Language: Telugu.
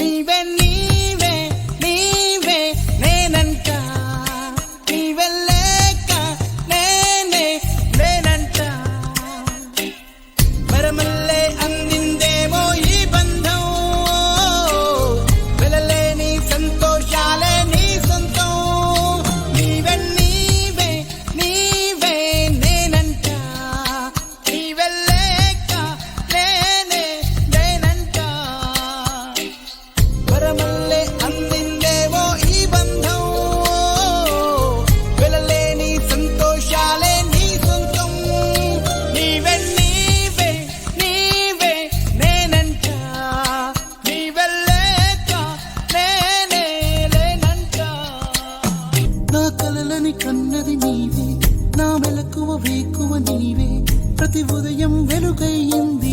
నీవే నీవే నీవే నేనంట నీవే లేక నేనే నేనంట వరమల్లే అందిందేమో ఈ బంధం వెలలేని సంతోషాలే నీ సొంతం నీవే నీవే నీవే నేనంట నీవే లేక నేనే నేనంట వరమల్లే అందిందేమో ఈ బంధం వెలలేని సంతోషాలే నీ సొంతం నీవే నీవే నీవే నేనంట నీవే లేక నేనే లేనంట నా కలలని కన్నది నీవే నా మెలకువ వేకువ నీవే ప్రతి ఉదయం వెలుగయ్యింది